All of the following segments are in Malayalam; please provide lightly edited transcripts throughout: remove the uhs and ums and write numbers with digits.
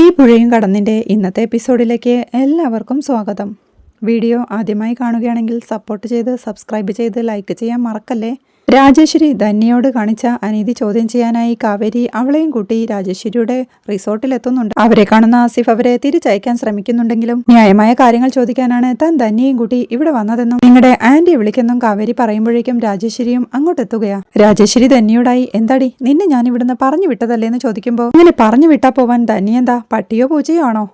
ഈ പുഴയും കടന്നിൻ്റെ ഇന്നത്തെ എപ്പിസോഡിലേക്ക് എല്ലാവർക്കും സ്വാഗതം. വീഡിയോ ആദ്യമായി കാണുകയാണെങ്കിൽ സപ്പോർട്ട് ചെയ്ത് സബ്സ്ക്രൈബ് ചെയ്ത് ലൈക്ക് ചെയ്യാൻ മറക്കല്ലേ. രാജേശ്വരി ധന്യയോട് കാണിച്ച അനീതി ചോദ്യം ചെയ്യാനായി കാവേരി അവളെയും കൂട്ടി രാജേശ്വരിയുടെ റിസോർട്ടിലെത്തുന്നുണ്ട്. അവരെ കാണുന്ന ആസിഫ് അവരെ തിരിച്ചയക്കാൻ ശ്രമിക്കുന്നുണ്ടെങ്കിലും ന്യായമായ കാര്യങ്ങൾ ചോദിക്കാനാണ് താൻ ധന്യയും കൂട്ടി ഇവിടെ വന്നതെന്നും നിങ്ങളുടെ ആന്റിയെ വിളിക്കെന്നും കാവേരി പറയുമ്പോഴേക്കും രാജേശ്വരിയും അങ്ങോട്ടെത്തുകയാ. രാജേശ്വരി ധന്യയോടായി എന്താടി നിന്നെ ഞാൻ ഇവിടുന്ന് പറഞ്ഞു വിട്ടതല്ലേന്ന് ചോദിക്കുമ്പോൾ ഇങ്ങനെ പറഞ്ഞു വിട്ടാ പോവാൻ ധന്യ എന്താ പട്ടിയോ പൂച്ചയോ ആണോ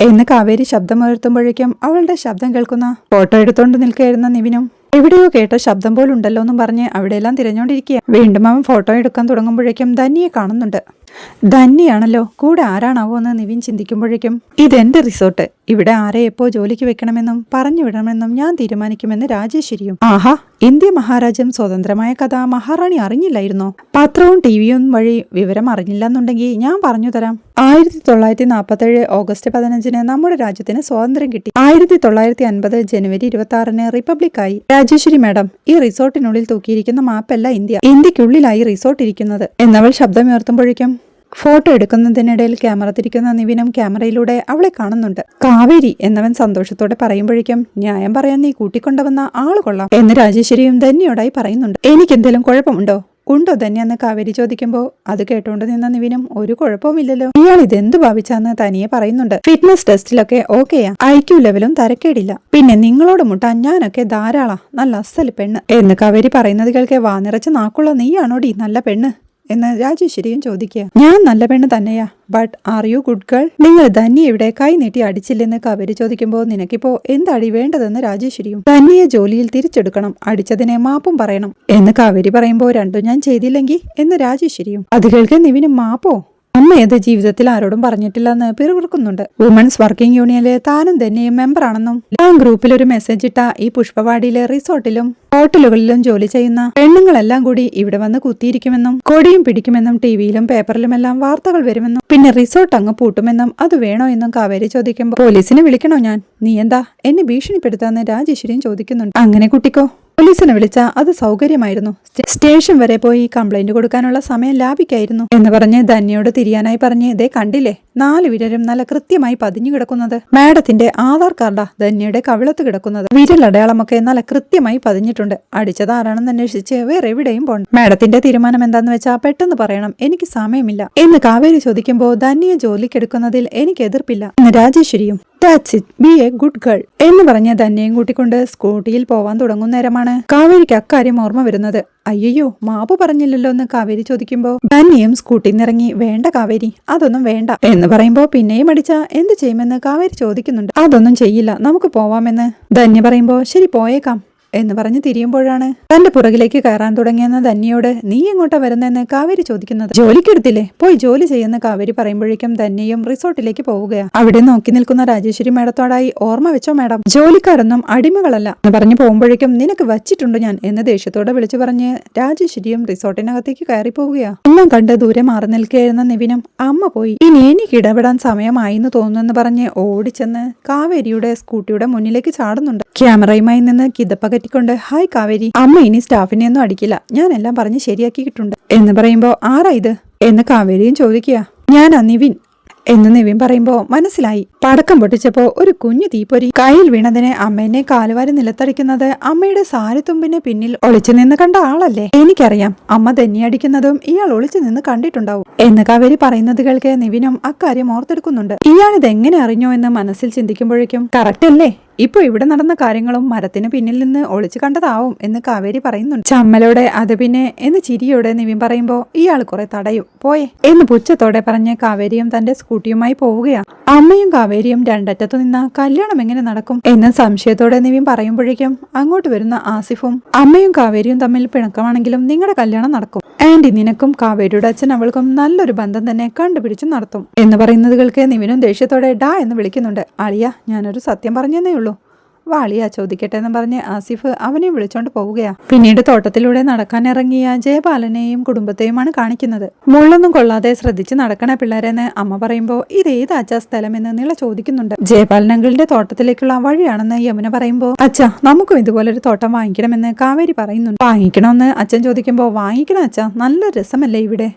എന്ന് കാവേരി ശബ്ദമുയർത്തുമ്പോഴേക്കും അവളുടെ ശബ്ദം കേൾക്കുന്ന ഫോട്ടോ എടുത്തോണ്ട് നിൽക്കുകയായിരുന്ന നിവിനും എവിടെയോ കേട്ട ശബ്ദം പോലുണ്ടല്ലോ എന്നും പറഞ്ഞ് അവിടെയെല്ലാം തിരഞ്ഞുകൊണ്ടിരിക്കുക. വീണ്ടും അവൻ ഫോട്ടോ എടുക്കാൻ തുടങ്ങുമ്പോഴേക്കും ധന്യയെ കാണുന്നുണ്ട്. ധന്യയാണല്ലോ, കൂടെ ആരാണാവോ എന്ന് നിവിൻ ചിന്തിക്കുമ്പോഴേക്കും ഇതെന്റെ റിസോർട്ട്, ഇവിടെ ആരെ എപ്പോ ജോലിക്ക് വെക്കണമെന്നും പറഞ്ഞു വിടണമെന്നും ഞാൻ തീരുമാനിക്കുമെന്ന് രാജേശ്വരിയും. ആഹാ, ഇന്ത്യ മഹാരാജ്യം സ്വതന്ത്രമായ കഥ മഹാറാണി അറിഞ്ഞില്ലായിരുന്നോ? പത്രവും ടിവിയും വഴി വിവരം അറിഞ്ഞില്ലെന്നുണ്ടെങ്കിൽ ഞാൻ പറഞ്ഞു തരാം. 1947 ഓഗസ്റ്റ് 15 നമ്മുടെ രാജ്യത്തിന് സ്വാതന്ത്ര്യം കിട്ടി. 1950 ജനുവരി 26 റിപ്പബ്ലിക്കായി. രാജേശ്വരി മാഡം, ഈ റിസോർട്ടിനുള്ളിൽ തൂക്കിയിരിക്കുന്ന മാപ്പല്ല ഇന്ത്യ, ഇന്ത്യക്കുള്ളിലായി റിസോർട്ട് ഇരിക്കുന്നത് എന്നവൾ ശബ്ദമുയർത്തുമ്പോഴേക്കും ഫോട്ടോ എടുക്കുന്നതിനിടയിൽ ക്യാമറ തിരിക്കുന്ന നിവിനും ക്യാമറയിലൂടെ അവളെ കാണുന്നുണ്ട്. കാവേരി എന്നവൻ സന്തോഷത്തോടെ പറയുമ്പോഴേക്കും ന്യായം പറയാൻ നീ കൂട്ടിക്കൊണ്ടുവന്ന ആള് കൊള്ളാം എന്ന് രാജേശ്വരിയും ധന്യയോടായി പറയുന്നുണ്ട്. എനിക്കെന്തെങ്കിലും കുഴപ്പമുണ്ടോ? ഉണ്ടോ ധന്യ എന്ന് കാവേരി ചോദിക്കുമ്പോൾ അത് കേട്ടോണ്ട് നിന്ന നിവിനും ഒരു കുഴപ്പവുമില്ലല്ലോ, ഇയാൾ ഇതെന്ത് ഭാവിച്ചാന്ന് തനിയെ പറയുന്നുണ്ട്. ഫിറ്റ്നസ് ടെസ്റ്റിലൊക്കെ ഓക്കെയാ, IQ ലെവലും തരക്കേടില്ല, പിന്നെ നിങ്ങളോട് മുട്ടാൻ ഞാനൊക്കെ ധാരാളാ, നല്ല അസല് പെണ്ണ് എന്ന് കാവേരി പറയുന്നത് കേൾക്കെ വാ നിറച്ച് നാക്കുള്ള നീയാണോടി നല്ല പെണ്ണ് എന്ന് രാജേശ്വരിയും ചോദിക്കുക. ഞാൻ നല്ല പെണ്ണ് തന്നെയാ, but are you good girl? നിങ്ങൾ ധന്യ ഇവിടെ കൈ നീട്ടി അടിച്ചില്ലെന്ന് കാവേരി ചോദിക്കുമ്പോൾ നിനക്കിപ്പോ എന്താടി വേണ്ടതെന്ന് രാജേശ്വരിയും. ധന്യയെ ജോലിയിൽ തിരിച്ചെടുക്കണം, അടിച്ചതിനെ മാപ്പും പറയണം എന്ന് കാവേരി പറയുമ്പോൾ രണ്ടും ഞാൻ ചെയ്തില്ലെങ്കിൽ എന്ന് രാജേശ്വരിയും. അത് കേൾക്കാൻ നിവിനും മാപ്പോ? അമ്മയത് ജീവിതത്തിൽ ആരോടും പറഞ്ഞിട്ടില്ലെന്ന് പിറുപിറുക്കുന്നുണ്ട്. വുമൻസ് വർക്കിംഗ് യൂണിയനിലെ താനും തന്നെയും മെമ്പറാണെന്നും ആ ഗ്രൂപ്പിൽ ഒരു മെസ്സേജ് ഇട്ട ഈ പുഷ്പവാടിയിലെ റിസോർട്ടിലും ഹോട്ടലുകളിലും ജോലി ചെയ്യുന്ന പെണ്ണുങ്ങളെല്ലാം കൂടി ഇവിടെ വന്ന് കുത്തിയിരിക്കുമെന്നും കൊടിയും പിടിക്കുമെന്നും ടിവിയിലും പേപ്പറിലുമെല്ലാം വാർത്തകൾ വരുമെന്നും പിന്നെ റിസോർട്ട് അങ്ങ് പൂട്ടുമെന്നും അത് വേണോ എന്നും കാവേരി ചോദിക്കുമ്പോൾ പോലീസിനെ വിളിക്കണോ ഞാൻ? നീ എന്താ എന്നെ ഭീഷണിപ്പെടുത്താന്ന് രാജേശ്വരിയും ചോദിക്കുന്നുണ്ട്. അങ്ങനെ കുട്ടിക്കോ? പോലീസിനെ വിളിച്ച അത് സൗകര്യമായിരുന്നു, സ്റ്റേഷൻ വരെ പോയി കംപ്ലൈന്റ് കൊടുക്കാനുള്ള സമയം ലാഭിക്കായിരുന്നു എന്ന് പറഞ്ഞ് ധന്യയോട് തിരിയാനായി പറഞ്ഞ് ഇതേ കണ്ടില്ലേ 4 വിരലും നല്ല കൃത്യമായി പതിഞ്ഞു കിടക്കുന്നത്. മാഡത്തിന്റെ ആധാർ കാർഡാ ധന്യയുടെ കവിളത്ത് കിടക്കുന്നത്. വിരലടയാളമൊക്കെ നല്ല കൃത്യമായി പതിഞ്ഞിട്ടുണ്ട്. അടിച്ചത് ആരാണെന്ന് അന്വേഷിച്ച് വേറെ എവിടെയും പോകണം. മാഡത്തിന്റെ തീരുമാനം എന്താന്ന് വെച്ചാൽ പെട്ടെന്ന് പറയണം, എനിക്ക് സമയമില്ല എന്ന് കാവേരി ചോദിക്കുമ്പോൾ ധന്യയെ ജോലിക്കെടുക്കുന്നതിൽ എനിക്ക് എതിർപ്പില്ല എന്ന് രാജേശ്വരിയും. That's it, be a good girl എന്ന് പറഞ്ഞ ധന്യയും കൂട്ടിക്കൊണ്ട് സ്കൂട്ടിയിൽ പോവാൻ തുടങ്ങുന്ന നേരമാണ് കാവേരിക്ക് അക്കാര്യം ഓർമ്മ വരുന്നത്. അയ്യോ, മാപ്പ് പറഞ്ഞില്ലല്ലോ എന്ന് കാവേരി ചോദിക്കുമ്പോൾ ധന്യയും സ്കൂട്ടിയിൽ നിന്നിറങ്ങി വേണ്ട കാവേരി, അതൊന്നും വേണ്ട എന്ന് പറയുമ്പോൾ പിന്നെയും അടിച്ച എന്ത് ചെയ്യുമെന്ന് കാവേരി ചോദിക്കുന്നുണ്ട്. അതൊന്നും ചെയ്യില്ല, നമുക്ക് പോവാമെന്ന് ധന്യ പറയുമ്പോൾ ശരി പോയേക്കാം എന്ന് പറഞ്ഞ് തിരിയുമ്പോഴാണ് തന്റെ പുറകിലേക്ക് കയറാൻ തുടങ്ങിയെന്ന ധന്യയോട് നീ എങ്ങോട്ടാ വരുന്നതെന്ന് കാവേരി ചോദിക്കുന്നത്. ജോലിക്കെടുത്തില്ലേ, പോയി ജോലി ചെയ്യുന്ന കാവേരി പറയുമ്പോഴേക്കും ധന്യയും റിസോർട്ടിലേക്ക് പോവുകയാണ്. അവിടെ നോക്കി നിൽക്കുന്ന രാജേശ്വരി മേഡത്തോടായി ഓർമ്മ വെച്ചോ മാഡം, ജോലിക്കാരൊന്നും അടിമകളല്ല എന്ന് പറഞ്ഞു പോകുമ്പോഴേക്കും നിനക്ക് വച്ചിട്ടുണ്ട് ഞാൻ എന്ന് ദേഷ്യത്തോടെ വിളിച്ചു പറഞ്ഞ് രാജേശ്വരിയും റിസോർട്ടിനകത്തേക്ക് കയറി പോവുകയാണ്. എല്ലാം കണ്ട് ദൂരെ മാറി നിൽക്കുകയായിരുന്ന നിവിനും അമ്മ പോയി, ഇനി എനിക്ക് ഇടപെടാൻ സമയമായി എന്ന് തോന്നുന്നെന്ന് പറഞ്ഞ് ഓടിച്ചെന്ന് കാവേരിയുടെ സ്കൂട്ടിയുടെ മുന്നിലേക്ക് ചാടുന്നുണ്ട്. ക്യാമറയുമായി നിന്ന് കിതപ്പകറ്റിക്കൊണ്ട് ഹായ് കാവേരി, അമ്മ ഇനി സ്റ്റാഫിനെ ഒന്നും അടിക്കില്ല, ഞാൻ എല്ലാം പറഞ്ഞ് ശരിയാക്കിയിട്ടുണ്ട് എന്ന് പറയുമ്പോ ആരാ ഇത് എന്ന് കാവേരിയും ചോദിക്കുക. ഞാനാ നിവിൻ എന്ന് നിവിൻ പറയുമ്പോ മനസ്സിലായി. പടക്കം പൊട്ടിച്ചപ്പോ ഒരു കുഞ്ഞു തീപ്പൊരി കയ്യിൽ വീണതിനെ അമ്മേനെ കാലുവാരി നിലത്തടിക്കുന്നത് അമ്മയുടെ സാരിത്തുമ്പിന് പിന്നിൽ ഒളിച്ചു നിന്ന് കണ്ട ആളല്ലേ? എനിക്കറിയാം, അമ്മ ധന്യടിക്കുന്നതും ഇയാൾ ഒളിച്ചു നിന്ന് കണ്ടിട്ടുണ്ടാവും എന്ന് കാവേരി പറയുന്നത് കേൾക്കെ നിവിനും അക്കാര്യം ഓർത്തെടുക്കുന്നുണ്ട്. ഇയാളിത് എങ്ങനെ അറിഞ്ഞോ എന്ന് മനസ്സിൽ ചിന്തിക്കുമ്പോഴേക്കും കറക്റ്റ് അല്ലേ, ഇപ്പൊ ഇവിടെ നടന്ന കാര്യങ്ങളും മരത്തിന് പിന്നിൽ നിന്ന് ഒളിച്ചു കണ്ടതാവും എന്ന് കാവേരി പറയുന്നുണ്ട്. ചമ്മലോടെ അത് പിന്നെ എന്ന് ചിരിയോടെ നിവിൻ പറയുമ്പോ ഇയാൾ കുറെ തടയും, പോയെ എന്ന് പുച്ഛത്തോടെ പറഞ്ഞ് കാവേരിയും തന്റെ സ്കൂട്ടിയുമായി പോവുകയാണ്. അമ്മയും കാവേരിയും രണ്ടറ്റത്തു നിന്ന കല്യാണം എങ്ങനെ നടക്കും എന്ന് സംശയത്തോടെ നിവിൻ പറയുമ്പോഴേക്കും അങ്ങോട്ട് വരുന്ന ആസിഫും അമ്മയും കാവേരിയും തമ്മിൽ പിണക്കമാണെങ്കിലും നിങ്ങളുടെ കല്യാണം നടക്കും, ആന്റി നിനക്കും കാവേരിയുടെ അച്ഛൻ അവൾക്കും നല്ലൊരു ബന്ധം തന്നെ കണ്ടുപിടിച്ച് നടത്തും എന്ന് പറയുന്നത് കേൾക്കെ നിവിനും ദേഷ്യത്തോടെ ഡാ എന്ന് വിളിക്കുന്നുണ്ട്. അളിയ, ഞാനൊരു സത്യം പറഞ്ഞതേ ഉള്ളൂ, വാളിയാ ചോദിക്കട്ടെ എന്ന് പറഞ്ഞ് ആസിഫ് അവനെ വിളിച്ചോണ്ട് പോവുകയാണ്. പിന്നീട് തോട്ടത്തിലൂടെ നടക്കാനിറങ്ങിയ ജയപാലനെയും കുടുംബത്തെയുമാണ് കാണിക്കുന്നത്. മുള്ളൊന്നും കൊള്ളാതെ ശ്രദ്ധിച്ച് നടക്കണ പിള്ളേരെന്ന് അമ്മ പറയുമ്പോൾ ഇതേത് അച്ഛാ സ്ഥലം എന്ന് നീള ചോദിക്കുന്നുണ്ട്. ജയപാലൻ അങ്കിളിന്റെ തോട്ടത്തിലേക്കുള്ള വഴിയാണെന്ന് യമുന പറയുമ്പോൾ അച്ഛാ നമുക്കും ഇതുപോലൊരു തോട്ടം വാങ്ങിക്കണമെന്ന് കാവേരി പറയുന്നുണ്ട്. വാങ്ങിക്കണമെന്ന് അച്ഛൻ ചോദിക്കുമ്പോൾ വാങ്ങിക്കണം അച്ഛാ, നല്ല രസമല്ലേ ഇവിടെ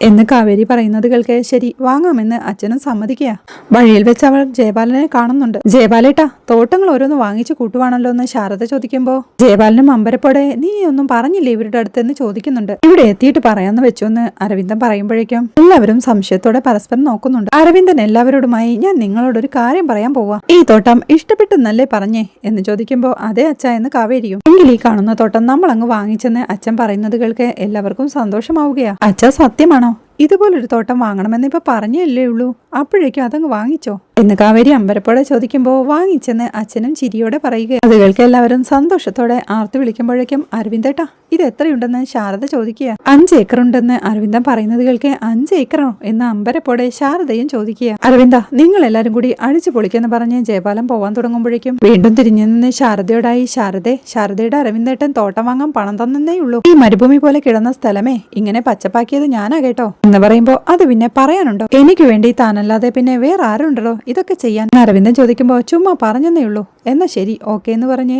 എന്ന് കാവേരി പറയുന്നത് കേൾക്കെ ശരി വാങ്ങാമെന്ന് അച്ഛനും സമ്മതിക്കുക. വഴിയിൽ വെച്ച് അവൾ ജയപാലനെ കാണുന്നുണ്ട്. ജയപാലേട്ടാ തോട്ടങ്ങൾ ഓരോന്ന് വാങ്ങിച്ചു കൂട്ടുവാണല്ലോ എന്ന് ശാരദ ചോദിക്കുമ്പോ ജയപാലനും അമ്പരപ്പോടെ നീ ഒന്നും പറഞ്ഞില്ലേ ഇവരുടെ അടുത്തെന്ന് ചോദിക്കുന്നുണ്ട്. ഇവിടെ എത്തിയിട്ട് പറയാന്ന് വെച്ചോന്ന് അരവിന്ദൻ പറയുമ്പോഴേക്കും എല്ലാവരും സംശയത്തോടെ പരസ്പരം നോക്കുന്നുണ്ട്. അരവിന്ദൻ എല്ലാവരോടുമായി ഞാൻ നിങ്ങളോടൊരു കാര്യം പറയാൻ പോവാ. ഈ തോട്ടം ഇഷ്ടപ്പെട്ടെന്നല്ലേ പറഞ്ഞേ എന്ന് ചോദിക്കുമ്പോ അതേ അച്ഛ എന്ന് കാവേരിയും. എങ്കിൽ ഈ കാണുന്ന തോട്ടം നമ്മൾ അങ്ങ് വാങ്ങിച്ചെന്ന് അച്ഛൻ പറയുന്നത് കേൾക്കെ എല്ലാവർക്കും സന്തോഷമാവുകയാ. അച്ഛ സത്യമാണോ? ഇതുപോലൊരു തോട്ടം വാങ്ങണമെന്ന് ഇപ്പൊ പറഞ്ഞല്ലേ ഉള്ളൂ, അപ്പോഴേക്കും അതങ്ങ് വാങ്ങിച്ചോ എന്ന് കാവേരി അമ്പരപ്പോടെ ചോദിക്കുമ്പോ വാങ്ങിച്ചെന്ന് അച്ഛനും ചിരിയോടെ പറയുക. അത് കേൾക്കെ എല്ലാവരും സന്തോഷത്തോടെ ആർത്ത് വിളിക്കുമ്പോഴേക്കും അരവിന്ദേട്ടാ ഇത് എത്രയുണ്ടെന്ന് ശാരദ ചോദിക്കുക. 5 ഏക്കർ ഉണ്ടെന്ന് അരവിന്ദൻ പറയുന്നത് കേൾക്കെ 5 ഏക്കറോ എന്ന് അമ്പരപ്പോടെ ശാരദയും ചോദിക്കുക. അരവിന്ദ നിങ്ങൾ എല്ലാരും കൂടി അടിച്ചു പൊളിക്കെന്ന് പറഞ്ഞ് ജയപാലം പോവാൻ തുടങ്ങുമ്പോഴേക്കും വീണ്ടും തിരിഞ്ഞു നിന്ന് ശാരദയോടായി ശാരദയുടെ അരവിന്ദേട്ടൻ തോട്ടം വാങ്ങാൻ പണം തന്നേ ഉള്ളൂ. ഈ മരുഭൂമി പോലെ കിടന്ന സ്ഥലമേ ഇങ്ങനെ പച്ചപ്പാക്കിയത് ഞാനാ കേട്ടോ എന്ന് പറയുമ്പോ അത് പിന്നെ പറയാനുണ്ടോ? എനിക്ക് വേണ്ടി താനല്ലാതെ പിന്നെ വേറെ ആരുണ്ടല്ലോ ഇതൊക്കെ ചെയ്യാൻ? അരവിന്ദൻ ചോദിക്കുമ്പോ ചുമ്മാ പറഞ്ഞെന്നേ ഉള്ളൂ. എന്നാ ശരി ഓക്കെ എന്ന് പറഞ്ഞ്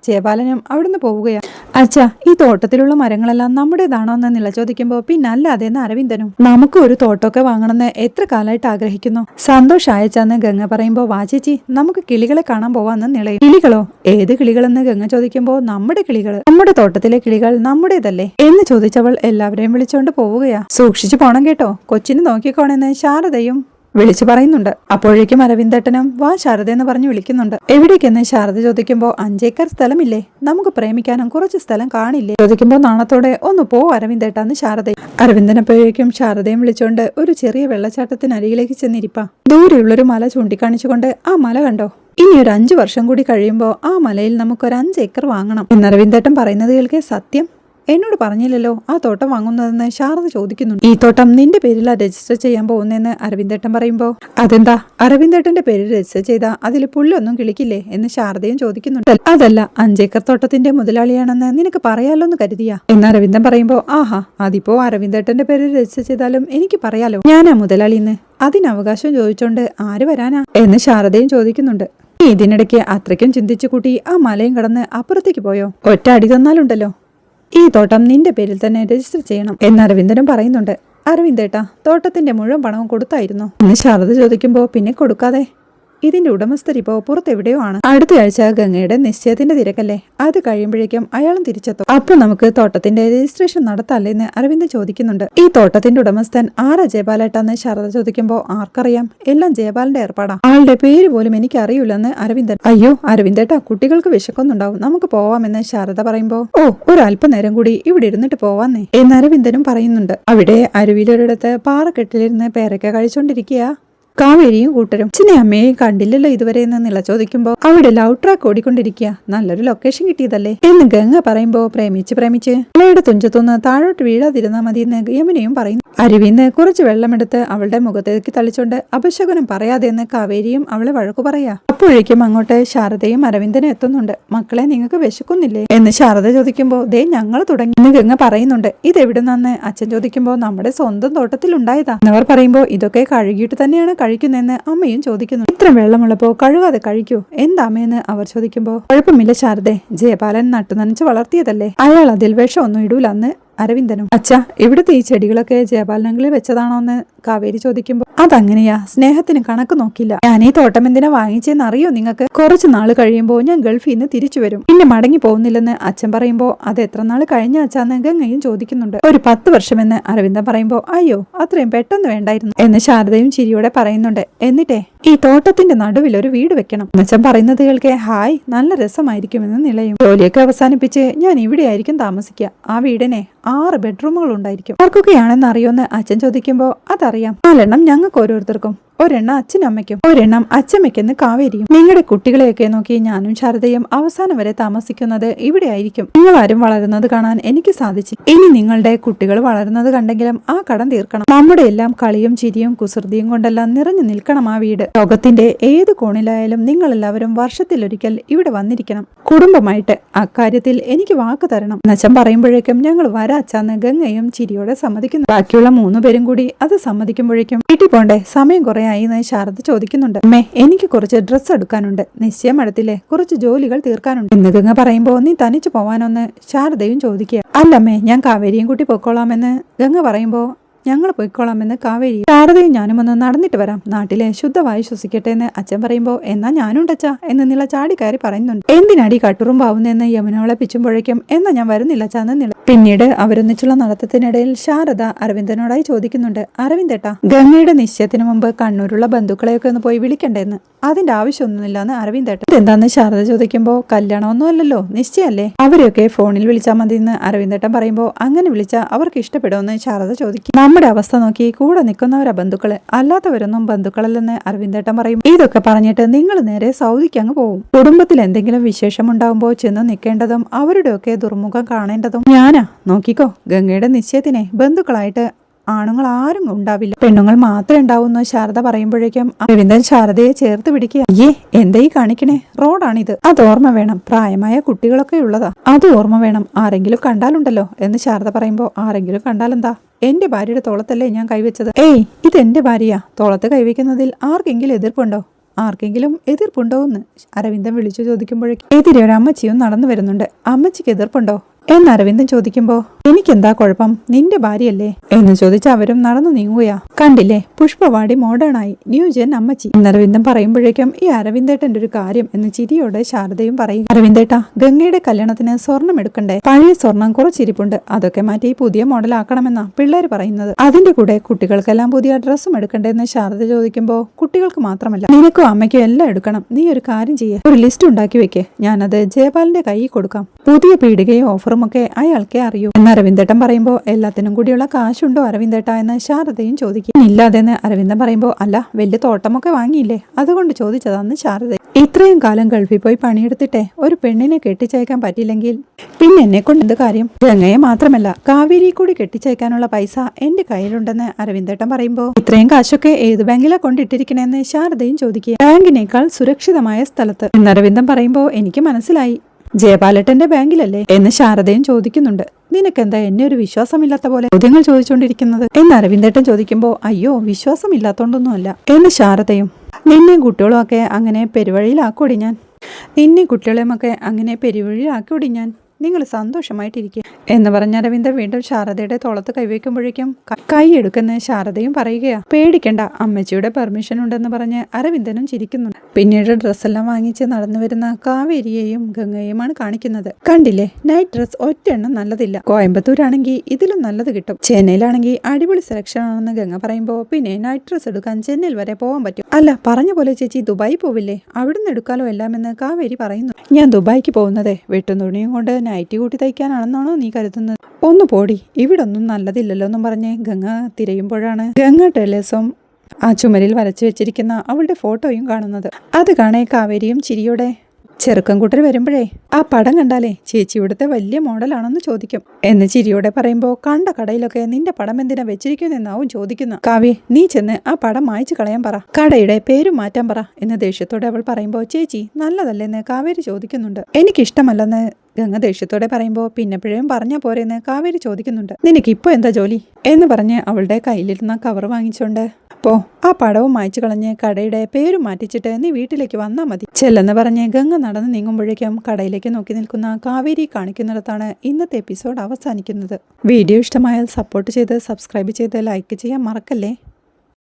ജയപാലനും അവിടുന്ന് പോവുകയാണ്. അച്ഛാ ഈ തോട്ടത്തിലുള്ള മരങ്ങളെല്ലാം നമ്മുടേതാണോ എന്ന് നില ചോദിക്കുമ്പോ പിന്നല്ലാതെ എന്ന് അരവിന്ദനും. നമുക്ക് ഒരു തോട്ടമൊക്കെ വാങ്ങണമെന്ന് എത്ര കാലമായിട്ട് ആഗ്രഹിക്കുന്നു. സന്തോഷായച്ചാന്ന് ഗംഗ പറയുമ്പോ വാ ചേച്ചി നമുക്ക് കിളികളെ കാണാൻ പോവാന്ന് നിളയും. കിളികളോ? ഏത് കിളികളെന്ന് ഗംഗ ചോദിക്കുമ്പോ നമ്മുടെ കിളികൾ, നമ്മുടെ തോട്ടത്തിലെ കിളികൾ നമ്മുടേതല്ലേ എന്ന് ചോദിച്ചവൾ എല്ലാവരെയും വിളിച്ചോണ്ട് പോവുകയാ. സൂക്ഷിച്ചു പോണം കേട്ടോ, കൊച്ചിന് നോക്കിക്കോണെന്ന് ശാരദയും വിളിച്ചു പറയുന്നുണ്ട്. അപ്പോഴേക്കും അരവിന്ദേട്ടനും വാ ശാരദ എന്ന് പറഞ്ഞു വിളിക്കുന്നുണ്ട്. എവിടേക്കെന്ന് ശാരദ ചോദിക്കുമ്പോ 5 ഏക്കർ സ്ഥലമില്ലേ, നമുക്ക് പ്രേമിക്കാനും കുറച്ച് സ്ഥലം കാണില്ലേ ചോദിക്കുമ്പോ നാണത്തോടെ ഒന്ന് പോ അരവിന്ദേട്ടാന്ന് ശാരദ. അരവിന്ദനപ്പോഴേക്കും ശാരദയും വിളിച്ചുകൊണ്ട് ഒരു ചെറിയ വെള്ളച്ചാട്ടത്തിനരികിലേക്ക് ചെന്നിരിപ്പാ. ദൂരെയുള്ളൊരു മല ചൂണ്ടിക്കാണിച്ചുകൊണ്ട് ആ മല കണ്ടോ, ഇനി ഒരു 5 വർഷം കൂടി കഴിയുമ്പോ ആ മലയിൽ നമുക്കൊരു 5 ഏക്കർ വാങ്ങണം എന്ന് അരവിന്ദേട്ടൻ പറയുന്നത് കേൾക്കെ സത്യം എന്നോട് പറഞ്ഞില്ലല്ലോ ആ തോട്ടം വാങ്ങുന്നതെന്ന് ശാരദ ചോദിക്കുന്നുണ്ട്. ഈ തോട്ടം നിന്റെ പേരിലാ രജിസ്റ്റർ ചെയ്യാൻ പോകുന്നതെന്ന് അരവിന്ദേട്ടൻ പറയുമ്പോ അതെന്താ അരവിന്ദേട്ടന്റെ പേരിൽ രജിസ്റ്റർ ചെയ്താ അതിൽ പുല്ലൊന്നും കിളിക്കില്ലേ എന്ന് ശാരദയും ചോദിക്കുന്നുണ്ട്. അതല്ല 5 ഏക്കർ തോട്ടത്തിന്റെ മുതലാളിയാണെന്ന് നിനക്ക് പറയാലോന്ന് കരുതിയാ എന്ന് അരവിന്ദൻ പറയുമ്പോ ആഹാ അതിപ്പോ അരവിന്ദേട്ടന്റെ പേരിൽ രജിസ്റ്റർ ചെയ്താലും എനിക്ക് പറയാലോ ഞാനാ മുതലാളിന്ന്, അതിന് അവകാശം ചോദിച്ചോണ്ട് ആര് വരാനാ എന്ന് ശാരദയും ചോദിക്കുന്നുണ്ട്. ഇതിനിടയ്ക്ക് അത്രയ്ക്കും ചിന്തിച്ചു കൂട്ടി ആ മലയും കടന്ന് അപ്പുറത്തേക്ക് പോയോ? ഒറ്റ അടി തന്നാലുണ്ടല്ലോ ഈ തോട്ടം നിന്റെ പേരിൽ തന്നെ രജിസ്റ്റർ ചെയ്യണം എന്ന് അരവിന്ദനും പറയുന്നുണ്ട്. അരവിന്ദേട്ടാ തോട്ടത്തിന്റെ മുഴുവൻ പണവും കൊടുത്തായിരുന്നു എന്ന് ശാരദ ചോദിക്കുമ്പോ പിന്നെ കൊടുക്കാതെ ഇതിന്റെ ഉടമസ്ഥരിപ്പോ പുറത്തെവിടെയോ ആണ്. അടുത്ത ആഴ്ച ഗംഗയുടെ നിശ്ചയത്തിന്റെ തിരക്കല്ലേ, അത് കഴിയുമ്പോഴേക്കും അയാളും തിരിച്ചെത്തും. അപ്പൊ നമുക്ക് തോട്ടത്തിന്റെ രജിസ്ട്രേഷൻ നടത്താല്ലേന്ന് അരവിന്ദൻ ചോദിക്കുന്നുണ്ട്. ഈ തോട്ടത്തിന്റെ ഉടമസ്ഥൻ ആരാ ജയപാലേട്ടാന്ന് ശാരദ ചോദിക്കുമ്പോ ആർക്കറിയാം, എല്ലാം ജയപാലന്റെ ഏർപ്പാടാ, ആളുടെ പേര് പോലും എനിക്ക് അറിയില്ലെന്ന് അരവിന്ദൻ. അയ്യോ അരവിന്ദേട്ടാ കുട്ടികൾക്ക് വിശക്കൊന്നുണ്ടാവും, നമുക്ക് പോവാമെന്ന് ശാരദ പറയുമ്പോ ഓ ഒരല്പനേരം കൂടി ഇവിടെ ഇരുന്നിട്ട് പോവാന്നേ എന്ന് അരവിന്ദനും പറയുന്നുണ്ട്. അവിടെ അരുവിയിലൊരിടത്ത് പാറക്കെട്ടിലിരുന്ന് പേരക്ക കഴിച്ചോണ്ടിരിക്കുക കാവേരിയും കൂട്ടരും. അച്ഛനെ അമ്മയെയും കണ്ടില്ലല്ലോ ഇതുവരെ എന്ന് നില ചോദിക്കുമ്പോ അവിടെ ലവ് ട്രാക്ക് ഓടിക്കൊണ്ടിരിക്കുക, നല്ലൊരു ലൊക്കേഷൻ കിട്ടിയതല്ലേ എന്ന് ഗംഗ പറയുമ്പോ പ്രേമിച്ച് അവളുടെ തുഞ്ചത്തുനിന്ന് താഴോട്ട് വീഴാതിരുന്നാ മതി എന്ന് യമുനയും പറയുന്നു. അരുവിന്ന് കുറച്ച് വെള്ളമെടുത്ത് അവളുടെ മുഖത്തേക്ക് തളിച്ചോണ്ട് അപശകുനം പറയാതെ എന്ന് കാവേരിയും അവളെ വഴക്കു പറയാ. അപ്പോഴേക്കും അങ്ങോട്ട് ശാരദയും അരവിന്ദനും എത്തുന്നുണ്ട്. മക്കളെ നിങ്ങൾക്ക് വിശക്കുന്നില്ലേ എന്ന് ശാരദ ചോദിക്കുമ്പോ ദേ ഞങ്ങൾ തുടങ്ങി എന്ന് ഗംഗ പറയുന്നുണ്ട്. ഇതെവിടുന്നാന്ന് അച്ഛൻ ചോദിക്കുമ്പോ നമ്മുടെ സ്വന്തം തോട്ടത്തിലുണ്ടായതാ എന്നവർ പറയുമ്പോ ഇതൊക്കെ കഴുകിയിട്ട് തന്നെയാണ് കഴിക്കുന്നെന്ന് അമ്മയും ചോദിക്കുന്നു. ഇത്ര വെള്ളമുള്ളപ്പോ കഴുകാതെ കഴിക്കൂ എന്താ അമ്മയെന്ന് അവർ ചോദിക്കുമ്പോ കുഴപ്പമില്ല ശാരദേ, ജയപാലൻ നട്ടുനനച്ച് വളർത്തിയതല്ലേ, അയാൾ അതിൽ വിഷമൊന്നും ഇടൂലെന്ന് അരവിന്ദനും. അച്ഛാ ഇവിടുത്തെ ഈ ചെടികളൊക്കെ ജയപാലനങ്ങളിൽ വെച്ചതാണോ എന്ന് കാവേരി ചോദിക്കുമ്പോ അതങ്ങനെയാ, സ്നേഹത്തിന് കണക്ക് നോക്കില്ല. ഞാൻ ഈ തോട്ടം എന്തിനാ വാങ്ങിച്ചെന്ന് അറിയോ നിങ്ങൾക്ക്? കുറച്ചു നാള് കഴിയുമ്പോ ഞാൻ ഗൾഫിൽ നിന്ന് തിരിച്ചു വരും, പിന്നെ മടങ്ങി പോകുന്നില്ലെന്ന് അച്ഛൻ പറയുമ്പോ അത് എത്ര നാള് കഴിഞ്ഞ അച്ഛാന്ന് ഗംഗയും ചോദിക്കുന്നുണ്ട്. ഒരു 10 വർഷമെന്ന് അരവിന്ദൻ പറയുമ്പോ അയ്യോ അത്രയും പെട്ടെന്ന് വേണ്ടായിരുന്നു എന്ന് ശാരദയും ചിരിയോടെ പറയുന്നുണ്ട്. എന്നിട്ടേ ഈ തോട്ടത്തിന്റെ നടുവിൽ ഒരു വീട് വെക്കണം അച്ഛൻ പറയുന്നത് കേൾക്കെ ഹായ് നല്ല രസമായിരിക്കുമെന്ന് നിലയും. ജോലിയൊക്കെ അവസാനിപ്പിച്ച് ഞാൻ ഇവിടെ ആയിരിക്കും താമസിക്കുക, ആ വീടിനെ 6 ബെഡ്റൂമുകൾ ഉണ്ടായിരിക്കും. ആർക്കൊക്കെയാണെന്ന് അറിയോന്ന് അച്ഛൻ ചോദിക്കുമ്പോ അതറിയാം, 4 എണ്ണം ഞങ്ങൾക്ക് ഓരോരുത്തർക്കും, ഒരെണ്ണം അച്ഛനും അമ്മയ്ക്കും, ഒരെണ്ണം അച്ഛമ്മയ്ക്കെന്ന് കാവേരിയും. നിങ്ങളുടെ കുട്ടികളെയൊക്കെ നോക്കി ഞാനും ശാരദയും അവസാനം വരെ താമസിക്കുന്നത് ഇവിടെ ആയിരിക്കും. നിങ്ങളാരും വളരുന്നത് കാണാൻ എനിക്ക് സാധിച്ചു. ഇനി നിങ്ങളുടെ കുട്ടികൾ വളരുന്നത് കണ്ടെങ്കിലും ആ കടം തീർക്കണം. നമ്മുടെ എല്ലാം കളിയും ചിരിയും കുസൃതിയും കൊണ്ടെല്ലാം നിറഞ്ഞു നിൽക്കണം ആ വീട്. ലോകത്തിന്റെ ഏത് കോണിലായാലും നിങ്ങളെല്ലാവരും വർഷത്തിലൊരിക്കൽ ഇവിടെ വന്നിരിക്കണം കുടുംബമായിട്ട്. അക്കാര്യത്തിൽ എനിക്ക് വാക്ക് തരണം എന്നച്ഛൻ പറയുമ്പോഴേക്കും ഞങ്ങൾ വരാച്ചാന്ന് ഗംഗയും ചിരിയോടെ സമ്മതിക്കുന്നു. ബാക്കിയുള്ള 3 പേരും കൂടി അത് സമ്മതിക്കുമ്പോഴേക്കും വീട്ടിൽ പോണ്ടേ, സമയം കുറെ എന്ന് ശാരദ ചോദിക്കുന്നുണ്ട്. അമ്മേ എനിക്ക് കുറച്ച് ഡ്രസ്സ് എടുക്കാനുണ്ട്, നിശ്ചയം അടുത്തില്ലേ, കുറച്ച് ജോലികൾ തീർക്കാനുണ്ട് എന്ന് ഗംഗ പറയുമ്പോ നീ തനിച്ചു പോവാനൊന്ന് ശാരദയും ചോദിക്കുക. അല്ലമ്മേ ഞാൻ കാവേരിയും കൂട്ടി പൊക്കോളാമെന്ന് ഗംഗ പറയുമ്പോ ഞങ്ങൾ പോയിക്കോളാമെന്ന് കാവേരി. ശാരദയും ഞാനും ഒന്ന് നടന്നിട്ട് വരാം, നാട്ടിലെ ശുദ്ധവായു ശ്വസിക്കട്ടെ എന്ന് അച്ഛൻ പറയുമ്പോൾ എന്നാ ഞാനുണ്ടച്ചാ എന്ന് നില ചാടിക്കയറി പറയുന്നുണ്ട്. എന്തിനാടി കട്ടുറുമ്പാവുന്നെന്ന് യമുനവളെ പിച്ചുമ്പോഴേക്കും എന്നാ ഞാൻ വരുന്നില്ല ചാന്ന് നില. പിന്നീട് അവരൊന്നിച്ചുള്ള നടത്തത്തിനിടയിൽ ശാരദ അരവിന്ദനോടായി ചോദിക്കുന്നുണ്ട്, അരവിന്ദേട്ടാ ഗംഗയുടെ നിശ്ചയത്തിന് മുമ്പ് കണ്ണൂരുള്ള ബന്ധുക്കളെയൊക്കെ ഒന്ന് പോയി വിളിക്കണ്ടേന്ന്. അതിന്റെ ആവശ്യമൊന്നുമില്ലാന്ന് അരവിന്ദേട്ടൻ. ഇതെന്താന്ന് ശാരദ ചോദിക്കുമ്പോൾ കല്യാണമൊന്നും അല്ലല്ലോ, നിശ്ചയല്ലേ, അവരെയൊക്കെ ഫോണിൽ വിളിച്ചാൽ മതി എന്ന് അരവിന്ദേട്ടൻ പറയുമ്പോൾ അങ്ങനെ വിളിച്ചാൽ അവർക്ക് ഇഷ്ടപ്പെടുമെന്ന് ശാരദ ചോദിക്കും. നമ്മുടെ അവസ്ഥ നോക്കി കൂടെ നിൽക്കുന്നവരാ ബന്ധുക്കള്, അല്ലാത്തവരൊന്നും ബന്ധുക്കളല്ലെന്ന് അരവിന്ദേട്ടൻ പറയും. ഇതൊക്കെ പറഞ്ഞിട്ട് നിങ്ങൾ നേരെ സൗദിക്ക് അങ്ങ് പോകും. കുടുംബത്തിൽ എന്തെങ്കിലും വിശേഷം ഉണ്ടാവുമ്പോൾ ചെന്ന് നിൽക്കേണ്ടതും അവരുടെയൊക്കെ ദുർമുഖം കാണേണ്ടതും ഞാനാ. നോക്കിക്കോ, ഗംഗയുടെ നിശ്ചയത്തിനെ ബന്ധുക്കളായിട്ട് ആണുങ്ങൾ ആരും ഉണ്ടാവില്ല, പെണ്ണുങ്ങൾ മാത്രമേ ഉണ്ടാവുന്നു ശാരദ പറയുമ്പോഴേക്കും അരവിന്ദൻ ശാരദയെ ചേർത്ത് പിടിക്കുക. അയ്യേ എന്തായി കാണിക്കണേ, റോഡാണിത്, അത് ഓർമ്മ വേണം, പ്രായമായ കുട്ടികളൊക്കെ ഉള്ളതാ, അത് ഓർമ്മ വേണം, ആരെങ്കിലും കണ്ടാലുണ്ടല്ലോ എന്ന് ശാരദ പറയുമ്പോൾ ആരെങ്കിലും കണ്ടാലെന്താ, എന്റെ ഭാര്യയുടെ തോളത്തല്ലേ ഞാൻ കൈവച്ചത്. ഏയ് ഇതെന്റെ ഭാര്യയാ, തോളത്ത് കൈവയ്ക്കുന്നതിൽ ആർക്കെങ്കിലും എതിർപ്പുണ്ടോ, ആർക്കെങ്കിലും എതിർപ്പുണ്ടോ എന്ന് അരവിന്ദൻ വിളിച്ചു ചോദിക്കുമ്പോഴേക്കും എതിരെ ഒരു അമ്മച്ചിയും നടന്നു വരുന്നുണ്ട്. അമ്മച്ചിക്ക് എതിർപ്പുണ്ടോ എന്ന് അരവിന്ദൻ ചോദിക്കുമ്പോ എനിക്കെന്താ കുഴപ്പം, നിന്റെ ഭാര്യയല്ലേ എന്ന് ചോദിച്ച് അവരും നടന്നു നീങ്ങുകയാ. കണ്ടില്ലേ, പുഷ്പവാടി മോഡേണായി, ന്യൂജൻ അമ്മച്ചി എന്ന് അരവിന്ദൻ പറയുമ്പോഴേക്കും ഈ അരവിന്ദേട്ടന്റെ ഒരു കാര്യം എന്ന് ചിരിയോടെ ശാരദയും പറയും. അരവിന്ദേട്ടാ ഗംഗയുടെ കല്യാണത്തിന് സ്വർണം എടുക്കണ്ടേ, പഴയ സ്വർണം കുറച്ചിരിപ്പുണ്ട്, അതൊക്കെ മാറ്റി പുതിയ മോഡൽ ആക്കണമെന്നാ പിള്ളേർ പറയുന്നത്. അതിന്റെ കൂടെ കുട്ടികൾക്കെല്ലാം പുതിയ ഡ്രസ്സും എടുക്കണ്ടേന്ന് ശാരദ ചോദിക്കുമ്പോ കുട്ടികൾക്ക് മാത്രമല്ല നിനക്കും അമ്മയ്ക്കും എല്ലാം എടുക്കണം, നീ ഒരു കാര്യം ചെയ്യേ, ഒരു ലിസ്റ്റ് ഉണ്ടാക്കി വെക്കേ, ഞാനത് ജയപാലിന്റെ കയ്യിൽ കൊടുക്കാം, പുതിയ പീടികയും ഓഫറും ഒക്കെ അയാൾക്കേ അറിയൂ എന്ന് അരവിന്ദേട്ടൻ പറയുമ്പോൾ എല്ലാത്തിനും കൂടിയുള്ള കാശുണ്ടോ അരവിന്ദേട്ട എന്ന് ശാരദയും ചോദിക്കും. ഇല്ലാതെന്ന് അരവിന്ദൻ പറയുമ്പോൾ അല്ല വലിയ തോട്ടമൊക്കെ വാങ്ങിയില്ലേ അതുകൊണ്ട് ചോദിച്ചതാന്ന് ശാരദ. ഇത്രയും കാലം ഗൾഫിൽ പോയി പണിയെടുത്തിട്ടേ ഒരു പെണ്ണിനെ കെട്ടിച്ചയക്കാൻ പറ്റില്ലെങ്കിൽ പിന്നെ എന്നെ കൊണ്ട് എന്ത് കാര്യം, ഗംഗയെ മാത്രമല്ല കാവേരി കൂടി കെട്ടിച്ചയക്കാനുള്ള പൈസ എന്റെ കയ്യിലുണ്ടെന്ന് അരവിന്ദേട്ടൻ പറയുമ്പോൾ ഇത്രയും കാശൊക്കെ ഏത് ബാങ്കിലാ കൊണ്ടിട്ടിരിക്കണേന്ന് ശാരദയും ചോദിക്കുക. ബാങ്കിനേക്കാൾ സുരക്ഷിതമായ സ്ഥലത്ത് എന്ന് അരവിന്ദൻ പറയുമ്പോൾ എനിക്ക് മനസ്സിലായി, ജയപാലട്ടന്റെ ബാങ്കിലല്ലേ എന്ന് ശാരദയും ചോദിക്കുന്നുണ്ട്. നിനക്കെന്താ എന്നെ ഒരു വിശ്വാസമില്ലാത്ത പോലെ ചോദ്യങ്ങൾ ചോദിച്ചുകൊണ്ടിരിക്കുന്നത് എന്ന് അരവിന്ദേട്ടൻ ചോദിക്കുമ്പോൾ അയ്യോ വിശ്വാസമില്ലാത്തോണ്ടൊന്നുമല്ല എന്ന് ശാരദയും. നിന്നെയും കുട്ടികളും ഒക്കെ അങ്ങനെ പെരുവഴിയിലാക്കൂടി ഞാൻ, നിന്നെയും കുട്ടികളെയുമൊക്കെ അങ്ങനെ പെരുവഴിയിലാക്കൂടി ഞാൻ, നിങ്ങൾ സന്തോഷമായിട്ടിരിക്കുക എന്ന് പറഞ്ഞ അരവിന്ദൻ വീണ്ടും ശാരദയുടെ തോളത്ത് കൈവയ്ക്കുമ്പോഴേക്കും കൈയെടുക്കുന്ന ശാരദയും പറയുകയാ. പേടിക്കണ്ട, അമ്മച്ചിയുടെ പെർമിഷൻ ഉണ്ടെന്ന് പറഞ്ഞ് അരവിന്ദനും ചിരിക്കുന്നുണ്ട്. പിന്നീട് ഡ്രസ്സെല്ലാം വാങ്ങിച്ച് നടന്നു വരുന്ന കാവേരിയെയും ഗംഗയുമാണ് കാണിക്കുന്നത്. കണ്ടില്ലേ, നൈറ്റ് ഡ്രസ് ഒറ്റ എണ്ണം നല്ലതില്ല, കോയമ്പത്തൂരാണെങ്കിൽ ഇതിലും നല്ലത് കിട്ടും, ചെന്നൈയിലാണെങ്കിൽ അടിപൊളി സെലക്ഷൻ ആണെന്ന് ഗംഗ പറയുമ്പോൾ പിന്നെ നൈറ്റ് ഡ്രസ് എടുക്കാൻ ചെന്നൈയിൽ വരെ പോകാൻ പറ്റും. അല്ല പറഞ്ഞ പോലെ ചേച്ചി ദുബായി പോവില്ലേ, അവിടുന്ന് എടുക്കാലോ എല്ലാമെന്ന് കാവേരി പറയുന്നു. ഞാൻ ദുബായിക്ക് പോകുന്നതേ വെട്ടുതുണിയും കൊണ്ട് നൈറ്റി കൂട്ടി തയ്ക്കാനാണെന്നാണോ നീ കരുതുന്നത്, ഒന്ന് പോടി, ഇവിടൊന്നും നല്ലതില്ലല്ലോ എന്നും പറഞ്ഞ് ഗംഗ തിരയുമ്പോഴാണ് ഗംഗ ടെലേസും ആ ചുമരിൽ വരച്ചു വെച്ചിരിക്കുന്ന അവളുടെ ഫോട്ടോയും കാണുന്നത്. അത് കാണേ കാവേരിയും ചിരിയോടെ ചെറുക്കം കൂട്ടർ വരുമ്പോഴേ ആ പടം കണ്ടാലേ ചേച്ചി ഇവിടുത്തെ വലിയ മോഡലാണെന്ന് ചോദിക്കും എന്ന് ചിരിയോടെ പറയുമ്പോൾ കണ്ട കടയിലൊക്കെ നിന്റെ പടം എന്തിനാ വെച്ചിരിക്കുന്നെന്നാവും ചോദിക്കുന്ന. കാവ്യ നീ ചെന്ന് ആ പടം മായ്ച്ചു കളയാൻ പറ, കടയുടെ പേരും മാറ്റാൻ പറ എന്ന് ദേഷ്യത്തോടെ അവൾ പറയുമ്പോൾ ചേച്ചി നല്ലതല്ലെന്ന് കാവേരി ചോദിക്കുന്നുണ്ട്. എനിക്കിഷ്ടമല്ലെന്ന് ഗംഗ ദേഷ്യത്തോടെ പറയുമ്പോൾ പിന്നെപ്പോഴും പറഞ്ഞാൽ പോരെന്ന് കാവേരി ചോദിക്കുന്നുണ്ട്. നിനക്കിപ്പോ എന്താ ജോലി എന്ന് പറഞ്ഞ് അവളുടെ കയ്യിലിരുന്ന കവർ വാങ്ങിച്ചോണ്ട് പോ, ആ പടവും മായ്ച്ചു കളഞ്ഞ് കടയുടെ പേരും മാറ്റിച്ചിട്ട് നീ വീട്ടിലേക്ക് വന്നാൽ മതി ചെല്ലെന്ന് പറഞ്ഞ് ഗംഗ നടന്ന് നീങ്ങുമ്പോഴേക്കും കടയിലേക്ക് നോക്കി നിൽക്കുന്ന കാവേരി കാണിക്കുന്നിടത്താണ് ഇന്നത്തെ എപ്പിസോഡ് അവസാനിക്കുന്നത്. വീഡിയോ ഇഷ്ടമായാൽ സപ്പോർട്ട് ചെയ്ത് സബ്സ്ക്രൈബ് ചെയ്ത് ലൈക്ക് ചെയ്യാൻ മറക്കല്ലേ.